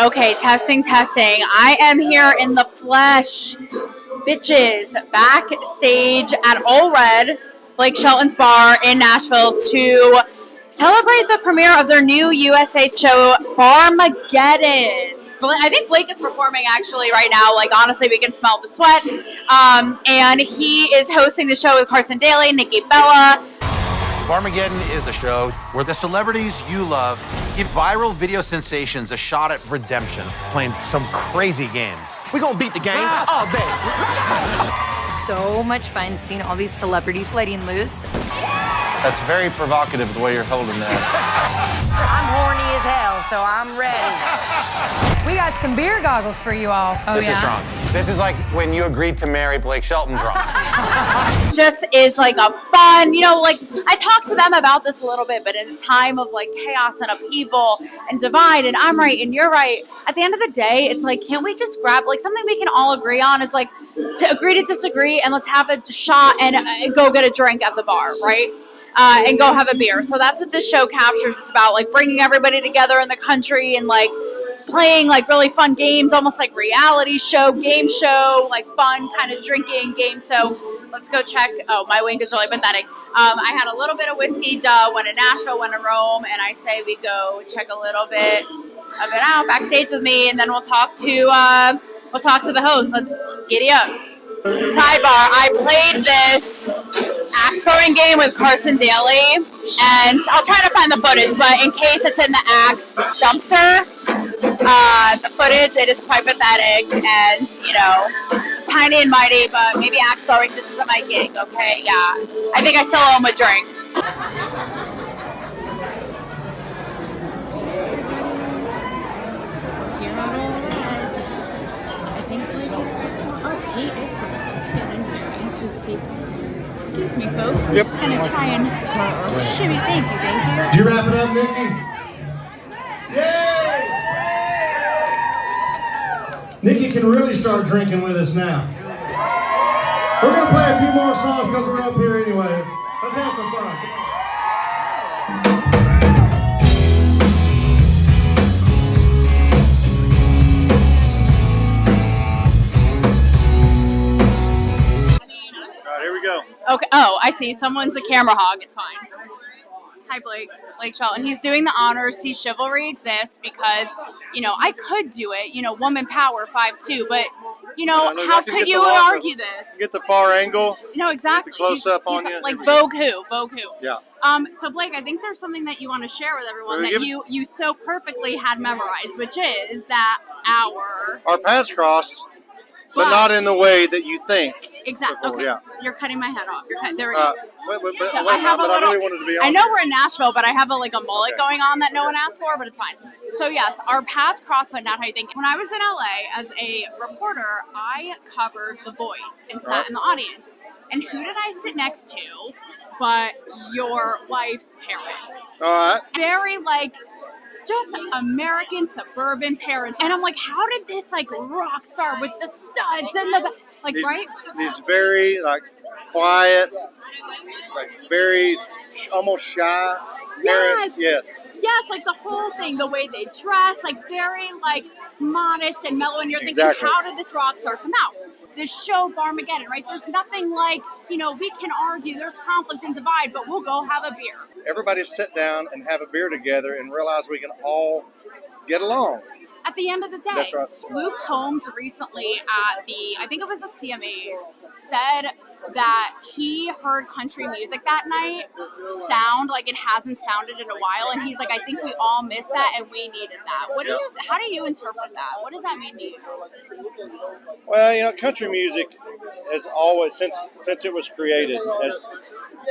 Okay, testing. I am here in the flesh, bitches, backstage at Ole Red, Blake Shelton's bar in Nashville to celebrate the premiere of their new USA show, Barmageddon. I think Blake is performing actually right now. Like, honestly, we can smell the sweat. And he is hosting the show with Carson Daly, Nikki Bella. Barmageddon is a show where the celebrities you love give viral video sensations a shot at redemption, playing some crazy games. We gonna beat the game all day. So much fun seeing all these celebrities letting loose. That's very provocative the way you're holding that. I'm horny as hell, so I'm ready. We got some beer goggles for you all. This is strong. This is like when you agreed to marry Blake Shelton drunk. Just is like a fun, like I talked to them about this a little bit, but in a time of like chaos and upheaval and divide and I'm right and you're right, at the end of the day, it's like, can't we just grab like something we can all agree on is like to agree to disagree and let's have a shot and go get a drink at the bar, right? And go have a beer. So that's what this show captures. It's about like bringing everybody together in the country and like playing like really fun games, almost like reality show, game show, like fun kind of drinking game. So let's go check. Oh, my wink is really pathetic. I had a little bit of whiskey, went to Nashville, went to Rome, and I say we go check a little bit of it out backstage with me, and then we'll talk to the host. Let's giddy up. Sidebar, I played this axe throwing game with Carson Daly, and I'll try to find the footage, but in case it's in the axe dumpster, the footage, it is quite pathetic and, tiny and mighty, but maybe axe throwing just isn't my gig, okay? Yeah. I think I still owe him a drink. Here on Ole Red. I think Blake is present. Oh, he is present. Let's get in here as we speak. Excuse me, folks. I'm just going to try and shimmy. Thank you. Did you wrap it up, Nikki? Yay! Nikki can really start drinking with us now. We're going to play a few more songs because we're up here anyway. Let's have some fun. All right, here we go. Okay. Oh, I see. Someone's a camera hog. It's fine. Hi, Blake Shelton. He's doing the honors. See, chivalry exists because, I could do it, woman power, 5'2", but, how could you argue this? Get the far angle. Exactly. Get the close up on you. Like Vogue who? Yeah. So Blake, I think there's something that you want to share with everyone that you so perfectly had memorized, which is that our paths crossed, but not in the way that you think. Exactly. Okay. Yeah. You're cutting my head off. There we go. I really wanted to be on. I know we're in Nashville, but I have a mullet going on that no one asked for, but it's fine. So yes, our paths crossed, but not how you think. When I was in LA as a reporter, I covered The Voice and sat in the audience. And who did I sit next to but your wife's parents? All right. Very just American suburban parents. And I'm like, how did this rock star with the studs and the these very quiet, very almost shy parents. Yes, the whole thing, the way they dress, very modest and mellow, and you're thinking, how did this rock star come out? This show, Barmageddon, right? There's nothing we can argue, there's conflict and divide, but we'll go have a beer. Everybody sit down and have a beer together and realize we can all get along. At the end of the day, that's right. Luke Combs recently at I think it was the CMAs, said that he heard country music that night sound like it hasn't sounded in a while, and he's like, I think we all missed that and we needed that. How do you interpret that? What does that mean to you? Well, country music has always, since it was created, has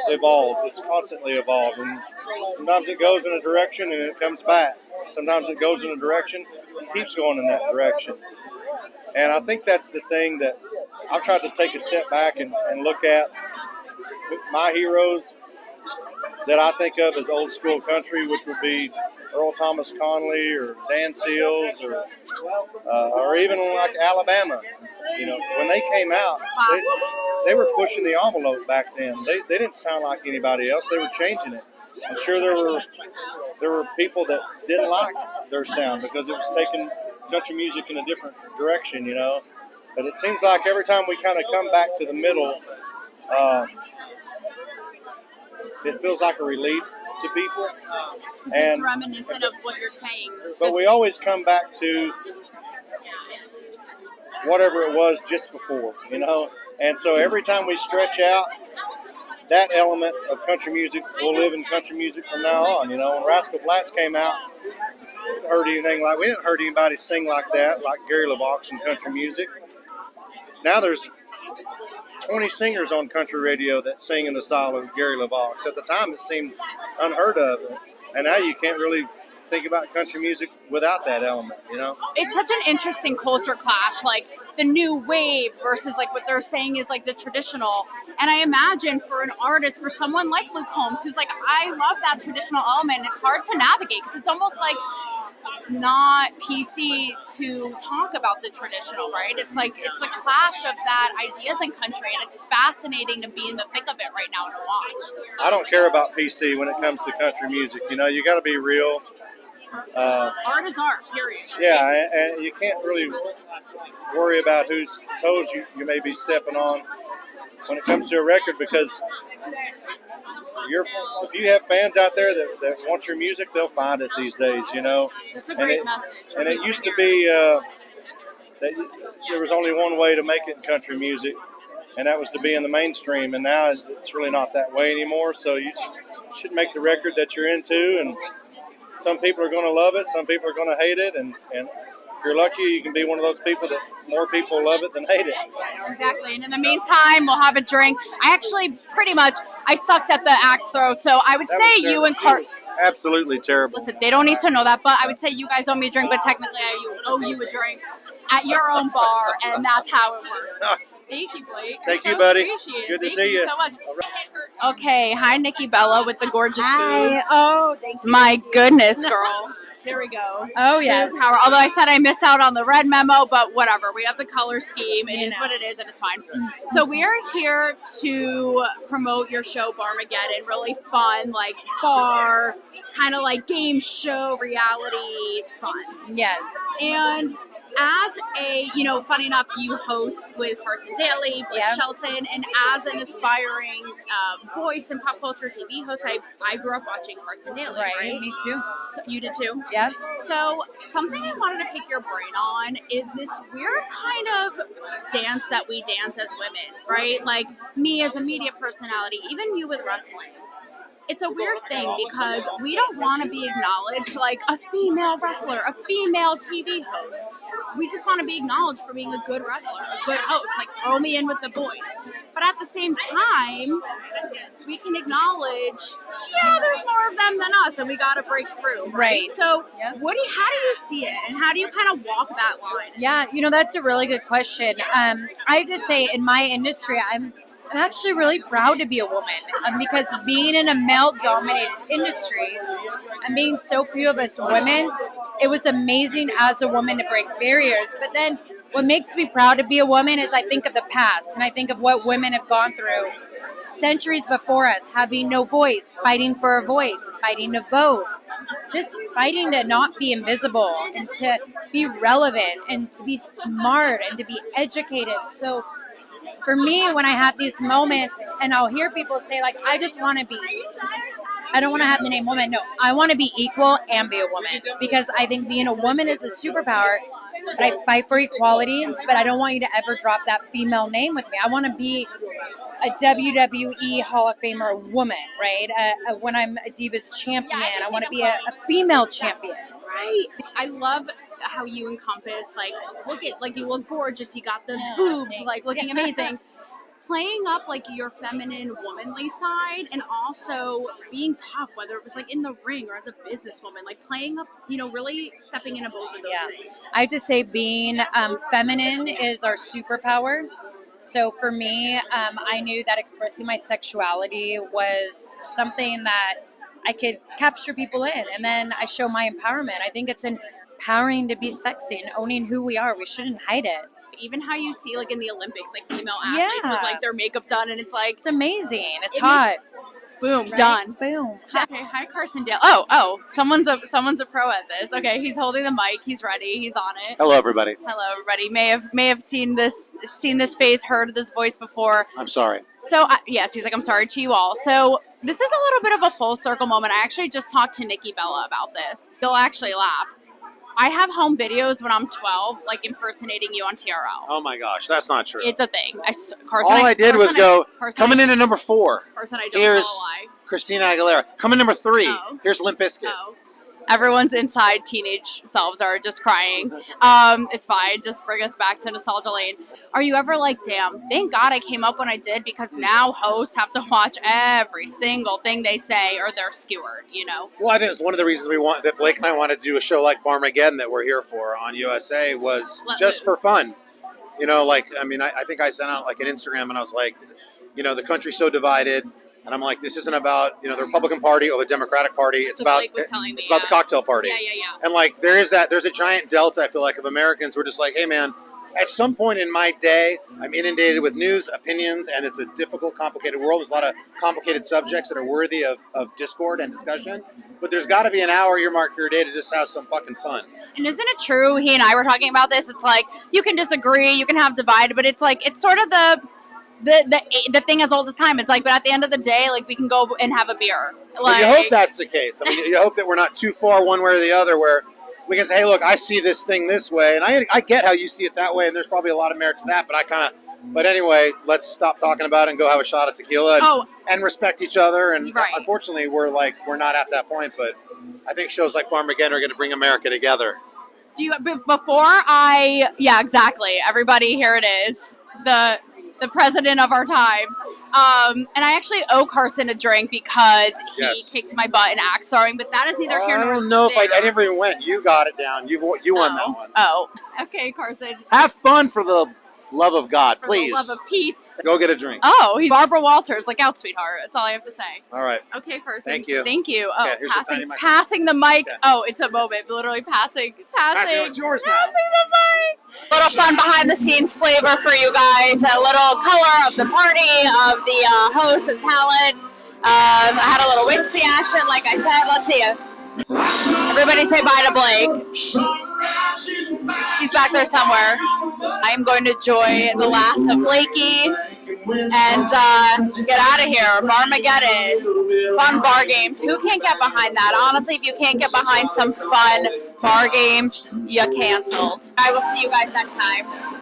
evolved. It's constantly evolved, and sometimes it goes in a direction and it comes back. Sometimes it goes in a direction and keeps going in that direction. And I think that's the thing that I've tried to take a step back and look at. My heroes that I think of as old school country, which would be Earl Thomas Conley or Dan Seals or even like Alabama. When they came out, they were pushing the envelope back then. They didn't sound like anybody else. They were changing it. I'm sure there were people that didn't like their sound because it was taking country music in a different direction, you know. But it seems like every time we kind of come back to the middle, it feels like a relief to people. It's reminiscent of what you're saying. But we always come back to whatever it was just before, you know. And so every time we stretch out, that element of country music will live in country music from now on, you know. When Rascal Flatts came out, we didn't heard anybody sing like that, like Gary LeVox in country music. Now there's 20 singers on country radio that sing in the style of Gary LeVox. At the time, it seemed unheard of, and now you can't really think about country music without that element, you know? It's such an interesting culture clash, like the new wave versus like what they're saying is like the traditional. And I imagine for an artist, for someone like Luke Combs, who's like, I love that traditional element, it's hard to navigate because it's almost like not PC to talk about the traditional, right? It's like it's a clash of that ideas in country, and it's fascinating to be in the thick of it right now to watch. I don't care about PC when it comes to country music. You know, you got to be real. Art is art, period. Yeah, and you can't really worry about whose toes you may be stepping on when it comes to a record, because if you have fans out there that want your music, they'll find it these days, you know. That's a great message. And it used to be that there was only one way to make it in country music, and that was to be in the mainstream. And now it's really not that way anymore. So you should make the record that you're into, and some people are going to love it, some people are going to hate it, and if you're lucky, you can be one of those people that more people love it than hate it. Exactly. And in the meantime, we'll have a drink. I actually I sucked at the axe throw, so I would say you and Carson. Absolutely terrible. Listen, they don't need to know that, but I would say you guys owe me a drink, but technically I owe you a drink at your own bar, and that's how it works. Thank you, Blake. Thank you, buddy. Appreciate it. Good to see Thank you. you so much. Okay, hi, Nikki Bella with the gorgeous boobs. Oh, thank you. My goodness, girl. Here we go. Oh, yes. Power. Although I said I missed out on the red memo, but whatever. We have the color scheme. It is what it is, and it's fine. So we are here to promote your show, Barmageddon. Really fun, like bar, kind of like game show, reality fun. Yes. And as a, funny enough, you host with Carson Daly, with Shelton, and as an aspiring voice and pop culture TV host, I grew up watching Carson Daly, right? Me too. So you did too? Yeah. So something I wanted to pick your brain on is this weird kind of dance that we dance as women, right? Like me as a media personality, even you with wrestling. It's a weird thing because we don't want to be acknowledged like a female wrestler, a female TV host. We just want to be acknowledged for being a good wrestler, a good host, like throw me in with the boys. But at the same time, we can acknowledge, there's more of them than us, and we got to break through, right? So how do you see it, and how do you kind of walk that line? Yeah, that's a really good question. I just say in my industry, I'm actually really proud to be a woman because being in a male-dominated industry and being so few of us women, it was amazing as a woman to break barriers. But then what makes me proud to be a woman is I think of the past and I think of what women have gone through centuries before us, having no voice, fighting for a voice, fighting to vote, just fighting to not be invisible and to be relevant and to be smart and to be educated. So for me, when I have these moments and I'll hear people say, like, I don't want to have the name woman. No, I want to be equal and be a woman because I think being a woman is a superpower. But I fight for equality, but I don't want you to ever drop that female name with me. I want to be a WWE Hall of Famer woman, right? When I'm a Divas champion, I want to be a female champion. Right. I love how you encompass, you look gorgeous, you got the boobs, looking amazing. Playing up, your feminine, womanly side, and also being tough, whether it was, in the ring or as a businesswoman, playing up, really stepping into both of those things. I have to say being feminine is our superpower. So for me, I knew that expressing my sexuality was something that I could capture people in, and then I show my empowerment. I think it's empowering to be sexy and owning who we are. We shouldn't hide it. Even how you see, in the Olympics, female athletes with, their makeup done, and it's amazing. It's hot. Boom, Right? done. Boom. Okay, hi Carson Daly. Oh, someone's a pro at this. Okay, he's holding the mic. He's ready. He's on it. Hello, everybody. Hello, everybody. May have seen this face, heard this voice before. I'm sorry. So yes, he's like, I'm sorry to you all. So this is a little bit of a full circle moment. I actually just talked to Nikki Bella about this. You'll actually laugh. I have home videos when I'm 12, like impersonating you on TRL. Oh my gosh, that's not true. It's a thing. Carson, All I did was go, coming in at number 4. Carson, I don't Here's tell a lie. Christina Aguilera. Coming number 3. Oh. Here's Limp Bizkit. Oh. Everyone's inside teenage selves are just crying. It's fine. Just bring us back to nostalgia lane. Are you ever like, damn, thank God I came up when I did, because now hosts have to watch every single thing they say or they're skewered, you know? Well, I think it's one of the reasons that Blake and I wanted to do a show like Barmageddon that we're here for on USA was just for fun. You know, like, I mean, I think I sent out like an Instagram and I was like, you know, the country's so divided. And I'm like, this isn't about, you know, the Republican Party or the Democratic Party. It's about it's about the cocktail party. Yeah. And like, there's a giant delta, I feel like, of Americans who are just like, hey, man, at some point in my day, I'm inundated with news, opinions, and it's a difficult, complicated world. There's a lot of complicated subjects that are worthy of discord and discussion. But there's got to be an hour earmarked for your day to just have some fucking fun. And isn't it true? He and I were talking about this. It's like, you can disagree, you can have divide, but it's like, it's sort of the thing as old as time. It's like, but at the end of the day, like, we can go and have a beer. Like, Well, you hope that's the case. I mean, you hope that we're not too far one way or the other, where we can say, hey, look, I see this thing this way, and I get how you see it that way, and there's probably a lot of merit to that, but anyway, let's stop talking about it and go have a shot at tequila and respect each other. And unfortunately, we're not at that point, but I think shows like Barmageddon are going to bring America together. Yeah, exactly. Everybody, here it is. The president of our times. And I actually owe Carson a drink because he kicked my butt in axe throwing, but that is neither here nor there. I don't know if I never even went. You got it down. You won that one. Oh, okay, Carson. Have fun for the love of God, please. For the love of Pete. Go get a drink. Oh, he's Barbara Walters. Look out, sweetheart. That's all I have to say. All right. Okay, Carson. Thank you. Thank you. Oh, okay, passing the mic. Okay. Oh, it's a moment. Literally passing. It's yours now. Passing the mic. A little fun behind the scenes flavor for you guys. A little color of the party, of the host and talent. I had a little Wixie action, like I said. Let's see it. Everybody say bye to Blake. He's back there somewhere. I am going to enjoy the last of Blakey and get out of here. Barmageddon. Fun bar games. Who can't get behind that? Honestly, if you can't get behind some fun bar games, you canceled. I will see you guys next time.